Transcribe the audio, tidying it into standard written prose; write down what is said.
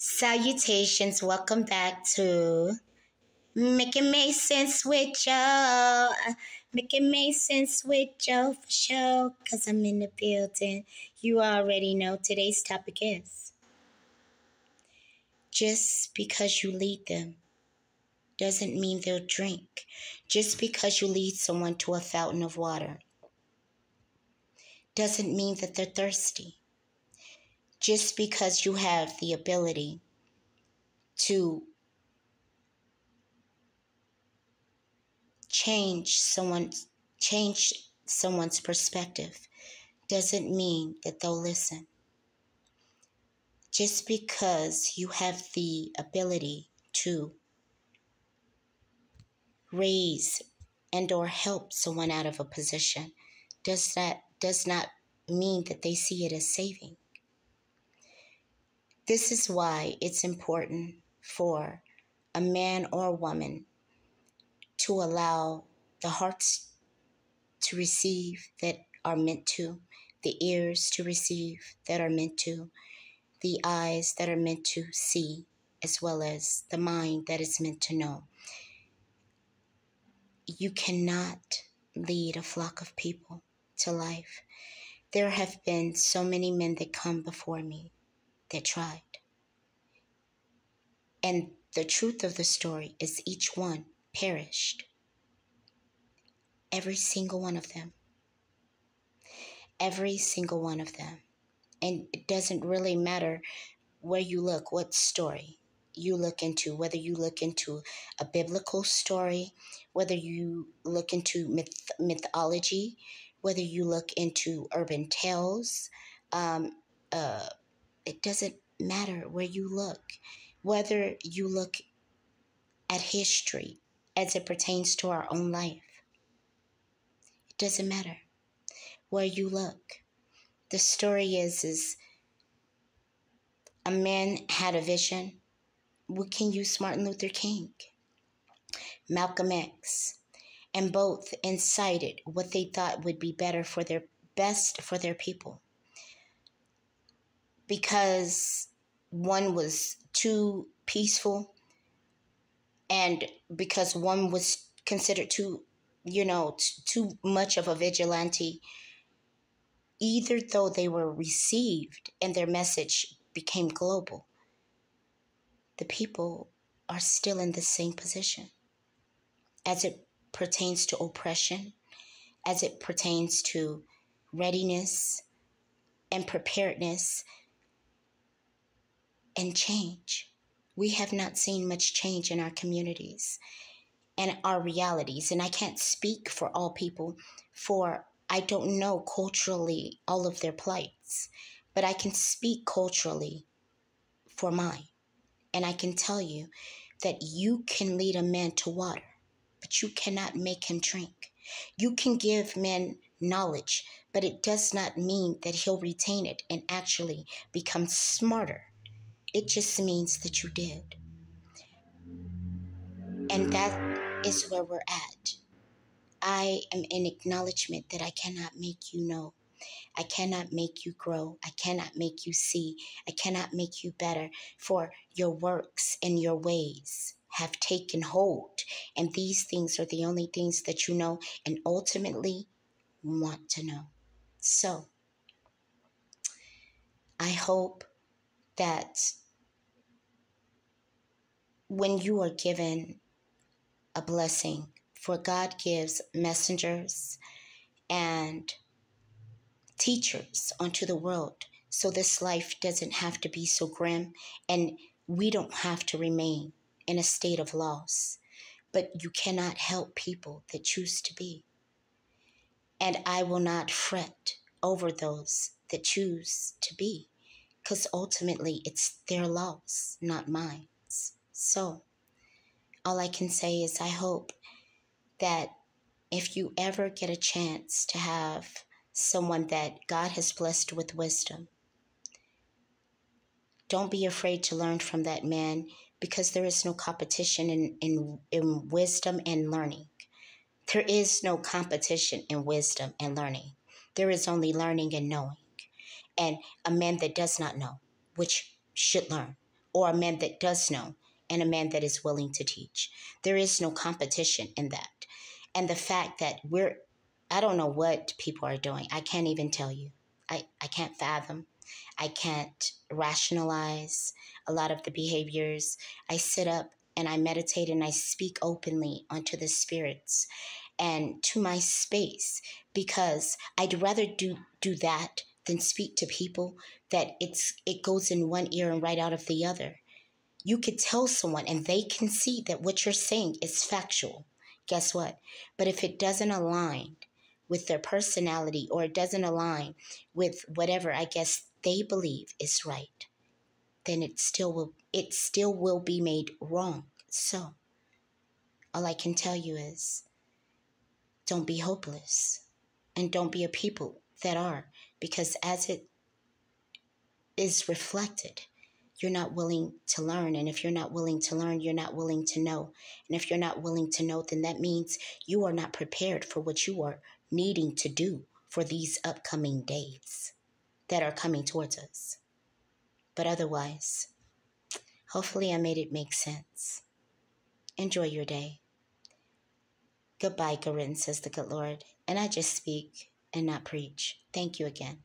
Salutations, welcome back to Making Make Sense with Joe. Making Make Sense with Joe for sure, because I'm in the building. You already know today's topic is just because you lead them doesn't mean they'll drink. Just because you lead someone to a fountain of water doesn't mean that they're thirsty. Just because you have the ability to change someone's perspective doesn't mean that they'll listen. Just because you have the ability to raise and or help someone out of a position does not mean that they see it as saving. This is why it's important for a man or a woman to allow the hearts to receive that are meant to, the ears to receive that are meant to, the eyes that are meant to see, as well as the mind that is meant to know. You cannot lead a flock of people to life. There have been so many men that come before me that tried. And the truth of the story is each one perished. Every single one of them. Every single one of them. And it doesn't really matter where you look, what story you look into, whether you look into a biblical story, whether you look into mythology, whether you look into urban tales. It doesn't matter where you look, whether you look at history as it pertains to our own life. It doesn't matter where you look. The story is a man had a vision. We can use Martin Luther King, Malcolm X, and both incited what they thought would be better for their best for their people. Because one was too peaceful and because one was considered too much of a vigilante, either though they were received and their message became global, the people are still in the same position as it pertains to oppression, as it pertains to readiness and preparedness and change. We have not seen much change in our communities and our realities. And I can't speak for all people, for I don't know culturally all of their plights, but I can speak culturally for mine. And I can tell you that you can lead a man to water, but you cannot make him drink. You can give men knowledge, but it does not mean that he'll retain it and actually become smarter. It just means that you did. And that is where we're at. I am in acknowledgement that I cannot make you know. I cannot make you grow. I cannot make you see. I cannot make you better, for your works and your ways have taken hold. And these things are the only things that you know and ultimately want to know. So, I hope that when you are given a blessing, for God gives messengers and teachers onto the world, so this life doesn't have to be so grim and we don't have to remain in a state of loss. But you cannot help people that choose to be. And I will not fret over those that choose to be, because ultimately it's their loss, not mine. So all I can say is I hope that if you ever get a chance to have someone that God has blessed with wisdom, don't be afraid to learn from that man, because there is no competition in wisdom and learning. There is no competition in wisdom and learning. There is only learning and knowing. And a man that does not know, which should learn, or a man that does know, and a man that is willing to teach. There is no competition in that. And the fact that I don't know what people are doing. I can't even tell you. I can't fathom. I can't rationalize a lot of the behaviors. I sit up and I meditate and I speak openly onto the spirits and to my space, because I'd rather do that than speak to people that it goes in one ear and right out of the other. You could tell someone and they can see that what you're saying is factual. Guess what? But if it doesn't align with their personality, or it doesn't align with whatever I guess they believe is right, then it still will be made wrong. So all I can tell you is, don't be hopeless, and don't be a people that are, because as it is reflected, you're not willing to learn. And if you're not willing to learn, you're not willing to know. And if you're not willing to know, then that means you are not prepared for what you are needing to do for these upcoming days that are coming towards us. But otherwise, hopefully I made it make sense. Enjoy your day. Goodbye, Corinne, says the good Lord. And I just speak and not preach. Thank you again.